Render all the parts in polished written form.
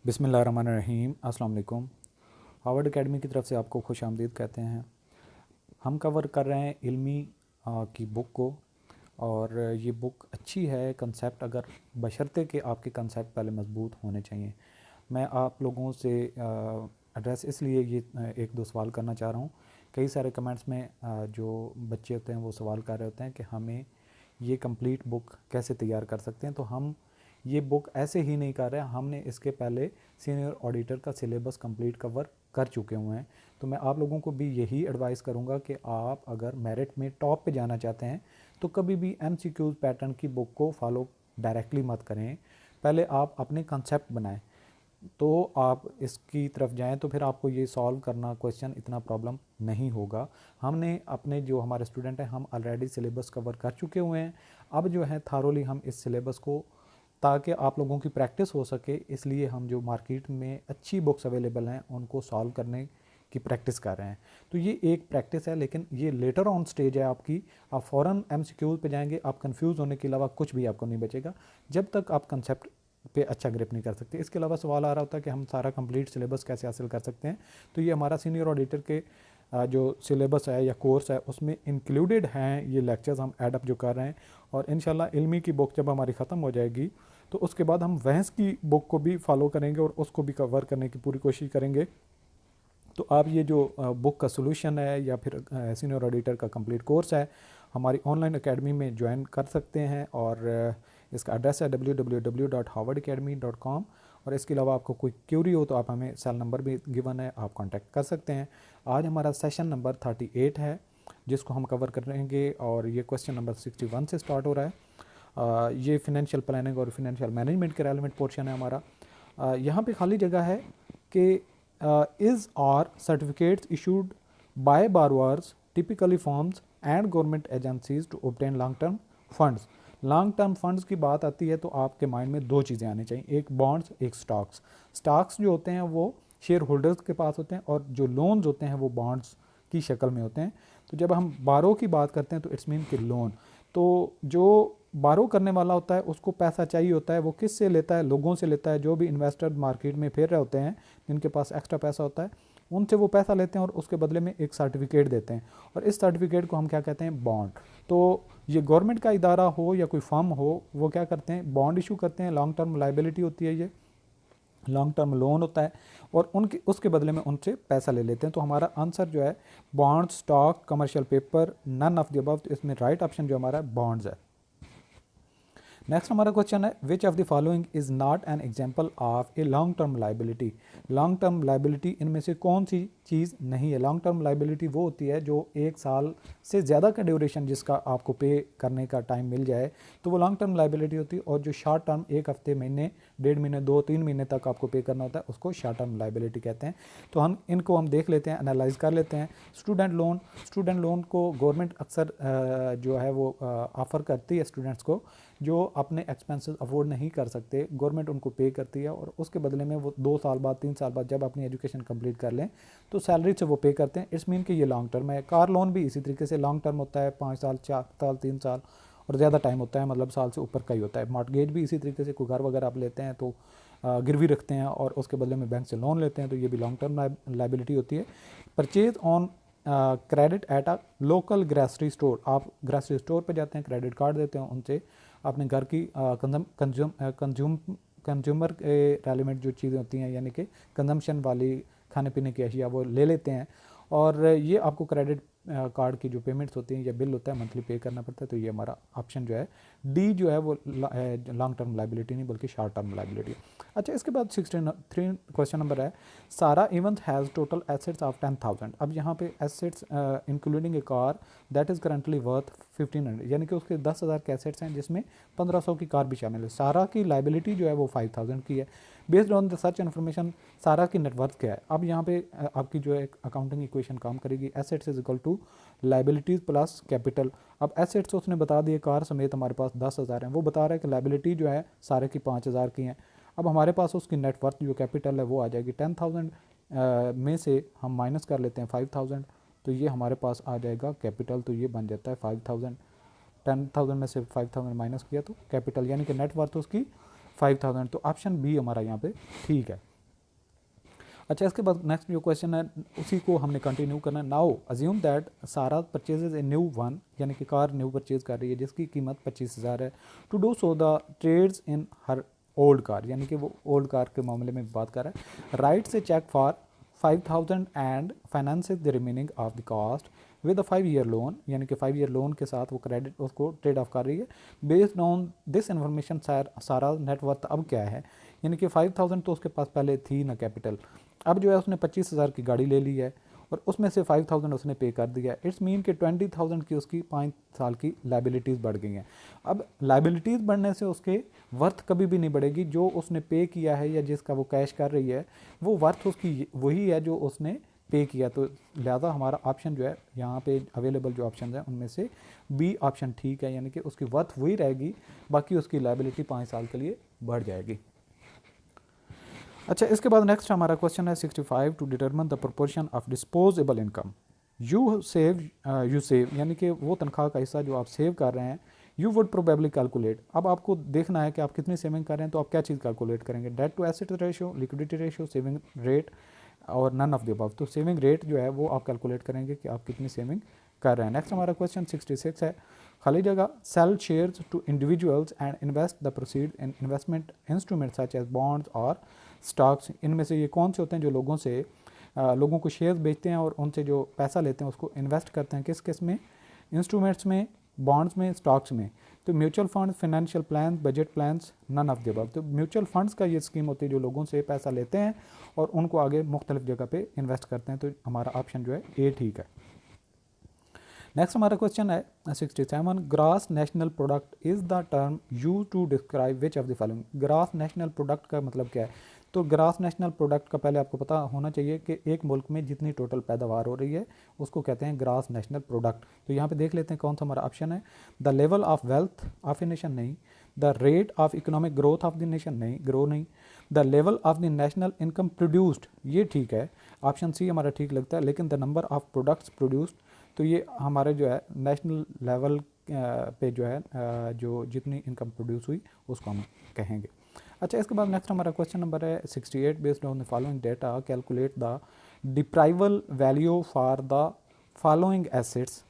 बिस्मिल्लाहिर्रहमानिर्रहीम। अस्सलाम वालेकुम। हार्वर्ड एकेडमी की तरफ से आपको खुश आमदीद कहते हैं। हम कवर कर रहे हैं इल्मी की बुक को, और ये बुक अच्छी है। कंसेप्ट अगर बशर्ते कि आपके कंसेप्ट पहले मजबूत होने चाहिए। मैं आप लोगों से एड्रेस इसलिए ये एक दो सवाल करना चाह रहा हूँ। कई सारे कमेंट्स में जो बच्चे होते हैं वो सवाल कर रहे होते हैं कि हमें ये कंप्लीट बुक कैसे तैयार कर सकते हैं। तो हम ये बुक ऐसे ही नहीं कर रहे हैं, हमने इसके पहले सीनियर ऑडिटर का सिलेबस कंप्लीट कवर कर चुके हुए हैं। तो मैं आप लोगों को भी यही एडवाइस करूंगा कि आप अगर मेरिट में टॉप पे जाना चाहते हैं तो कभी भी एमसीक्यूज पैटर्न की बुक को फॉलो डायरेक्टली मत करें। पहले आप अपने कंसेप्ट बनाएं, तो आप इसकी तरफ जाएं, तो फिर आपको ये सॉल्व करना क्वेश्चन इतना प्रॉब्लम नहीं होगा। हमने अपने जो हमारे स्टूडेंट हैं हम ऑलरेडी सिलेबस कवर कर चुके हुए हैं। अब जो है थारोली हम इस सिलेबस को, ताकि आप लोगों की प्रैक्टिस हो सके, इसलिए हम जो मार्केट में अच्छी बुक्स अवेलेबल हैं उनको सॉल्व करने की प्रैक्टिस कर रहे हैं। तो ये एक प्रैक्टिस है, लेकिन ये लेटर ऑन स्टेज है आपकी। आप फ़ौरन एमसीक्यूज पे जाएंगे, आप कंफ्यूज होने के अलावा कुछ भी आपको नहीं बचेगा जब तक आप कंसेप्ट पे अच्छा ग्रिप नहीं कर सकते। इसके अलावा सवाल आ रहा होता है कि हम सारा कंप्लीट सिलेबस कैसे हासिल कर सकते हैं। तो ये हमारा सीनियर ऑडिटर के जो सिलेबस है या कोर्स है उसमें इंक्लूडेड हैं ये लेक्चर्स हम एडअप जो कर रहे हैं। और इंशाल्लाह इल्मी की बुक जब हमारी ख़त्म हो जाएगी तो उसके बाद हम वहस की बुक को भी फॉलो करेंगे और उसको भी कवर करने की पूरी कोशिश करेंगे। तो आप ये जो बुक का सोल्यूशन है या फिर सीनियर ऑडिटर का कंप्लीट कोर्स है हमारी ऑनलाइन एकेडमी में ज्वाइन कर सकते हैं। और इसका एड्रेस है www.harvardacademy.com। और इसके अलावा आपको कोई क्यूरी हो तो आप हमें सेल नंबर भी गिवन है, आप कांटेक्ट कर सकते हैं। आज हमारा सेशन नंबर 38 है जिसको हम कवर करेंगे, और ये क्वेश्चन नंबर 61 से स्टार्ट हो रहा है। ये फिनेंशियल प्लानिंग और फिनेंशियल मैनेजमेंट के रेलेवेंट पोर्शन है हमारा। यहाँ पे खाली जगह है कि is are certificates issued by borrowers typically forms and government agencies to obtain long term funds. Long term funds की बात आती है तो आपके माइंड में दो चीज़ें आनी चाहिए, एक बॉन्ड्स, एक स्टॉक्स। स्टॉक्स जो होते हैं वो शेयर होल्डर्स के पास होते हैं, और जो लोन्स होते हैं वो बॉन्ड्स की शक्ल में होते हैं। तो जब हम बारो की बात करते हैं तो इट्स मीन कि लोन। तो जो बारो करने वाला होता है उसको पैसा चाहिए होता है, वो किस से लेता है? लोगों से लेता है। जो भी इन्वेस्टर मार्केट में फिर रहे होते हैं जिनके पास एक्स्ट्रा पैसा होता है उनसे वो पैसा लेते हैं और उसके बदले में एक सर्टिफिकेट देते हैं, और इस सर्टिफिकेट को हम क्या कहते हैं? बॉन्ड। तो ये गवर्नमेंट का इदारा हो या कोई फर्म हो, वो क्या करते हैं? बॉन्ड इशू करते हैं। लॉन्ग टर्म लाइबिलिटी होती है, ये लॉन्ग टर्म लोन होता है, और उनके उसके बदले में उनसे पैसा ले लेते हैं। तो हमारा आंसर जो है bond, stock, commercial paper, none of the above. तो इसमें राइट ऑप्शन जो हमारा बॉन्ड्स है। नेक्स्ट हमारा क्वेश्चन है विच of the following is not an example of a long term liability. Long term liability इनमें से कौन सी चीज़ नहीं है? लॉन्ग टर्म लाइबिलिटी वो होती है जो एक साल से ज़्यादा का ड्यूरेशन जिसका आपको पे करने का टाइम मिल जाए तो वो लॉन्ग टर्म लाइबिलिटी होती है। और जो शॉर्ट टर्म एक हफ्ते, महीने, 1.5 महीने, 2-3 महीने तक आपको पे करना होता है उसको शॉर्ट टर्म लाइबिलिटी कहते हैं। तो हम इनको देख लेते हैं, एनालाइज कर लेते हैं। स्टूडेंट लोन, स्टूडेंट लोन को गवर्नमेंट अक्सर जो है वो ऑफ़र करती है स्टूडेंट्स को, जो अपने एक्सपेंसेस अफोर्ड नहीं कर सकते, गवर्नमेंट उनको पे करती है, और उसके बदले में वो 2 साल बाद, 3 साल बाद जब अपनी एजुकेशन कंप्लीट कर लें तो सैलरी से वो पे करते हैं। इट्स मीन कि ये लॉन्ग टर्म है। कार लोन भी इसी तरीके से लॉन्ग टर्म होता है, 5 साल, 4 साल, 3 साल, और ज़्यादा टाइम होता है, मतलब साल से ऊपर का ही होता है। मॉर्टगेज भी इसी तरीके से, कोई घर वगैरह आप लेते हैं तो गिरवी रखते हैं और उसके बदले में बैंक से लोन लेते हैं, तो ये भी लॉन्ग टर्म लाइबिलिटी होती है। Purchase on credit at a local grocery store, आप ग्रेसरी स्टोर पे जाते हैं, क्रेडिट कार्ड देते हैं, उनसे अपने घर की कंज्यूमर के रेलिवेंट जो चीज़ें होती हैं, यानी कि कंजम्पशन वाली खाने पीने की अशिया वो ले लेते हैं, और ये आपको क्रेडिट कार्ड की जो पेमेंट्स होती हैं या बिल होता है मंथली पे करना पड़ता है। तो ये हमारा ऑप्शन जो है डी जो है वो लॉन्ग टर्म लाइबिलिटी नहीं बल्कि शॉर्ट टर्म लाइबिलिटी। अच्छा, इसके बाद 63 क्वेश्चन नंबर है सारा event has total assets of 10,000। अब यहाँ पे assets including A car that is currently worth 1500, यानी कि उसके 10,000 के एसेट्स हैं जिसमें 1500 की कार भी शामिल है। सारा की लाइबिलिटी जो है वो 5,000 की है। Based on the search information सारा की नेटवर्थ क्या है? अब यहाँ पे आपकी जो है अकाउंटिंग इक्वेशन काम करेगी। Assets is equal to liabilities plus capital. अब एसेट्स उसने बता दिए कार समेत हमारे पास 10,000 हैं, वो बता रहा है कि लाइबिलिटी जो है सारे की 5,000 की हैं। अब हमारे पास उसकी नेटवर्थ जो कैपिटल है वो आ जाएगी 10,000 में से हम माइनस कर लेते हैं 5,000, तो ये हमारे पास आ जाएगा कैपिटल। तो ये बन जाता है 5,000। 10,000 में से 5,000 माइनस किया तो कैपिटल, यानी कि नेटवर्थ उसकी 5,000। तो ऑप्शन बी हमारा यहाँ पे ठीक है। अच्छा, इसके बाद नेक्स्ट जो क्वेश्चन है उसी को हमने कंटिन्यू करना है। नाउ अज्यूम दैट सारा परचेजेज ए न्यू वन, यानी कि कार न्यू परचेज कर रही है जिसकी कीमत 25,000 है। To do so the trades in her old car, यानी कि वो ओल्ड कार के मामले में बात कर रहा है। राइट से cheque for 5,000 and finances the remaining of the cost with a 5 year loan, यानी कि 5 ईयर लोन के साथ वो क्रेडिट उसको ट्रेड ऑफ कर रही है। बेस्ड ऑन दिस इन्फॉर्मेशन सारा नेटवर्थ अब क्या है, यानी कि 5,000 तो उसके पास पहले थी ना कैपिटल, अब जो है उसने 25,000 की गाड़ी ले ली है और उसमें से 5,000 उसने पे कर दिया। इट्स मीन कि 20,000 की उसकी 5 साल की लाइबिलिटीज़ बढ़ गई हैं। अब लाइबिलिटीज़ बढ़ने से उसके वर्थ कभी भी नहीं बढ़ेगी। जो उसने पे किया है या जिसका वो कैश कर रही है वो वर्थ उसकी वही है जो उसने पे किया। तो लिहाजा हमारा ऑप्शन जो है यहाँ पे अवेलेबल जो ऑप्शन है उनमें से बी ऑप्शन ठीक है, यानी कि उसकी वर्थ वही रहेगी, बाकी उसकी लाइबिलिटी 5 साल के लिए बढ़ जाएगी। अच्छा, इसके बाद नेक्स्ट हमारा क्वेश्चन है 65 to determine the proportion of disposable income you save, यानी कि वो तनख्वाह का हिस्सा जो आप सेव कर रहे हैं। यू वुड प्रोबेबली कैलकुलेट, अब आपको देखना है कि आप कितनी सेविंग कर रहे हैं, तो आप क्या चीज़ कैलकुलेट करेंगे, debt to asset ratio, liquidity ratio, saving rate और नन ऑफ द अबव। तो सेविंग रेट जो है वो आप कैलकुलेट करेंगे कि आप कितनी सेविंग कर रहे हैं। नेक्स्ट हमारा क्वेश्चन 66 है, खाली जगह sell shares to individuals and invest the proceed in investment instrument such as bonds और स्टॉक्स। इनमें से ये कौन से होते हैं जो लोगों को शेयर्स बेचते हैं और उनसे जो पैसा लेते हैं उसको इन्वेस्ट करते हैं, किस किस में, इंस्ट्रूमेंट्स में, बॉन्ड्स में, स्टॉक्स में। तो mutual fund, financial plan, budget plans, none of the above. तो म्यूचुअल फंड्स का ये स्कीम होती है जो लोगों से पैसा लेते हैं और उनको आगे मुख्तलिफ जगह पे इन्वेस्ट करते हैं। तो हमारा ऑप्शन जो है ए ठीक है। नेक्स्ट हमारा क्वेश्चन है 67, gross national product is the term use to describe which of the following. Gross national product का मतलब क्या है, तो ग्रास नेशनल प्रोडक्ट का पहले आपको पता होना चाहिए कि एक मुल्क में जितनी टोटल पैदावार हो रही है उसको कहते हैं ग्रास नेशनल प्रोडक्ट। तो यहाँ पे देख लेते हैं कौन सा हमारा ऑप्शन है। The level of wealth of a nation नहीं, the rate of economic growth of the nation नहीं, ग्रो नहीं, the level of the national income produced, ये ठीक है, ऑप्शन सी हमारा ठीक लगता है। लेकिन the number of products produced, तो ये हमारे जो है नेशनल लेवल पे जो है जो जितनी इनकम प्रोड्यूस हुई उसको हम कहेंगे। अच्छा, इसके बाद नेक्स्ट हमारा क्वेश्चन नंबर है 68, based on the following data calculate the डिप्राइवल value for the following assets,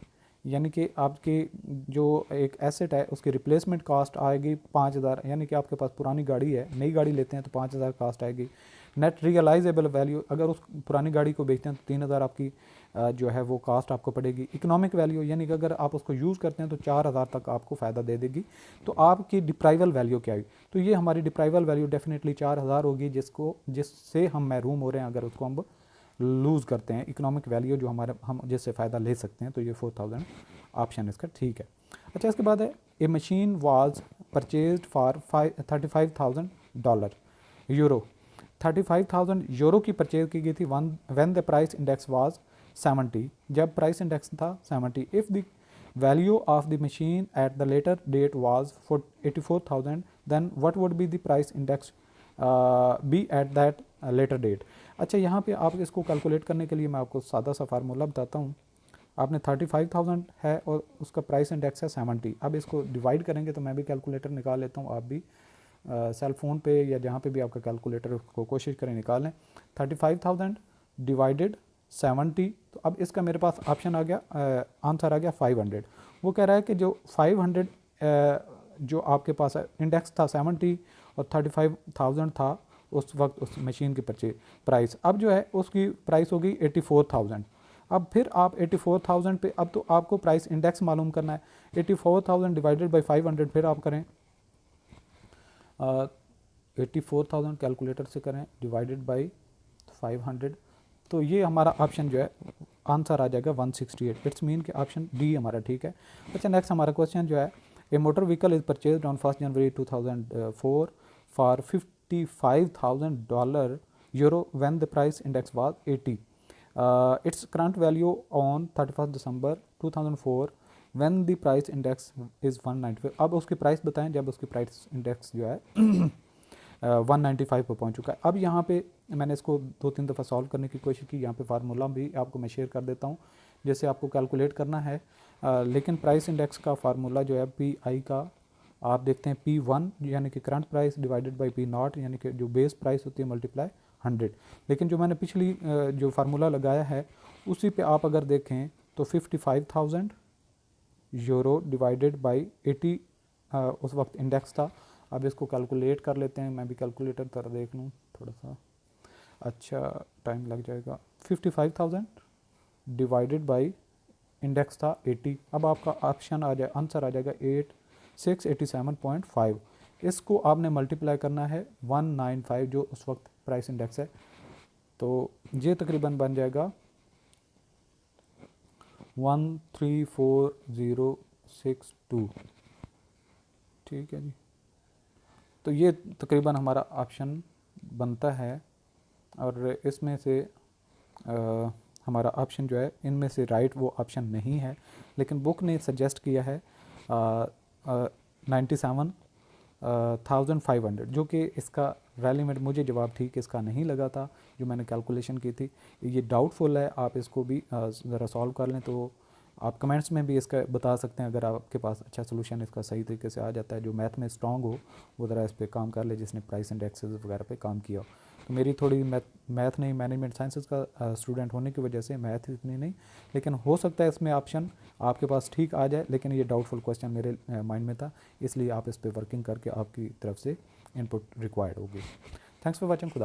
यानी कि आपकी जो एक एसेट है उसकी रिप्लेसमेंट कॉस्ट आएगी 5,000, यानी कि आपके पास पुरानी गाड़ी है, नई गाड़ी लेते हैं तो 5,000 कॉस्ट आएगी। नेट रियलाइजेबल वैल्यू, अगर उस पुरानी गाड़ी को बेचते हैं तो 3,000 आपकी जो है वो कास्ट आपको पड़ेगी। इकोनॉमिक वैल्यू, यानी कि अगर आप उसको यूज़ करते हैं तो 4,000 तक आपको फ़ायदा दे देगी। तो आपकी डिप्राइवल वैल्यू क्या हुई, तो ये हमारी डिप्राइवल वैल्यू डेफिनेटली 4,000 होगी, जिससे हम महरूम हो रहे हैं अगर उसको हम लूज़ करते हैं। इकोनॉमिक वैल्यू जो हम जिससे फ़ायदा ले सकते हैं, तो ये 4,000 ऑप्शन इसका ठीक है। अच्छा, इसके बाद है a machine was purchased for $35,000 euro, 35,000 euro की परचेज की गई थी when the price index was 70, जब प्राइस इंडेक्स था 70। If the value of the machine at the later date was 84,000 then what would be the price index be at that later date. अच्छा, यहाँ पे आप इसको कैलकुलेट करने के लिए मैं आपको सादा सा फार्मूला बताता हूँ। आपने 35,000 है और उसका प्राइस इंडेक्स है 70। अब इसको डिवाइड करेंगे, तो मैं भी कैलकुलेटर निकाल लेता हूँ, आप भी सेल फ़ोन पे या जहाँ पे भी आपका कैलकुलेटर उसको कोशिश करें निकालें। 35,000 डिवाइडेड 70, तो अब इसका मेरे पास ऑप्शन आ गया, आंसर आ गया 500। वो कह रहा है कि जो 500 जो आपके पास इंडेक्स था 70 और 35,000 था उस वक्त उस मशीन की परचेज प्राइस, अब जो है उसकी प्राइस होगी 84,000। अब फिर आप 84,000 पे, अब तो आपको प्राइस इंडेक्स मालूम करना है। 84,000 डिवाइडेड बाई 500, फिर आप करें 84,000 कैलकुलेटर से करें डिवाइडेड बाई 500, तो ये हमारा ऑप्शन जो है आंसर आ जाएगा 168। इट्स मीन कि ऑप्शन डी हमारा ठीक है। अच्छा, नेक्स्ट हमारा क्वेश्चन जो है, a motor vehicle is purchased on 1 January 2004 for $55,000 euro when the price index was 80। Its current value on 31 December 2004 when the price index is 195। अब उसकी प्राइस बताएं जब उसकी प्राइस इंडेक्स जो है 195 पर पहुंच चुका है। अब यहाँ पे मैंने इसको 2-3 दफ़ा सॉल्व करने की कोशिश की, यहाँ पे फार्मूला भी आपको मैं शेयर कर देता हूँ जैसे आपको कैलकुलेट करना है। लेकिन प्राइस इंडेक्स का फार्मूला जो है PI का आप देखते हैं P1 यानी कि current price divided by P0 यानी कि जो बेस प्राइस होती है मल्टीप्लाई 100। लेकिन जो मैंने पिछली जो फार्मूला लगाया है उसी पे आप अगर देखें तो 55,000 यूरो डिवाइडेड बाई 80 उस वक्त इंडेक्स था। अब इसको कैलकुलेट कर लेते हैं, मैं भी कैलकुलेटर पर देख लूँ थोड़ा सा, अच्छा टाइम लग जाएगा। 55,000 डिवाइडेड बाई इंडेक्स था 80। अब आपका ऑप्शन आ जाए, आंसर आ जाएगा 687.5। इसको आपने मल्टीप्लाई करना है 195 जो उस वक्त प्राइस इंडेक्स है, तो ये तकरीबन बन जाएगा 134062। ठीक है जी, तो ये तकरीबन हमारा ऑप्शन बनता है। और इसमें से हमारा ऑप्शन जो है इनमें से राइट वो ऑप्शन नहीं है, लेकिन बुक ने सजेस्ट किया है 97,500, जो कि इसका रेलिवेंट मुझे जवाब ठीक इसका नहीं लगा था जो मैंने कैलकुलेशन की थी। ये डाउटफुल है, आप इसको भी ज़रा सॉल्व कर लें। तो आप कमेंट्स में भी इसका बता सकते हैं अगर आपके पास अच्छा सोल्यूशन इसका सही तरीके से आ जाता है। जो मैथ में स्ट्रांग हो वो ज़रा इस पर काम कर ले, जिसने प्राइस इंडेक्सेस वगैरह पे काम किया हो। तो मेरी थोड़ी मैथ नहीं, मैनेजमेंट साइंसेस का स्टूडेंट होने की वजह से मैथ इतनी नहीं, लेकिन हो सकता है इसमें ऑप्शन आपके पास ठीक आ जाए, लेकिन ये डाउटफुल क्वेश्चन मेरे माइंड में था, इसलिए आप इस पर वर्किंग करके आपकी तरफ से इनपुट रिक्वायर्ड होगी। Thanks for watching. खुदा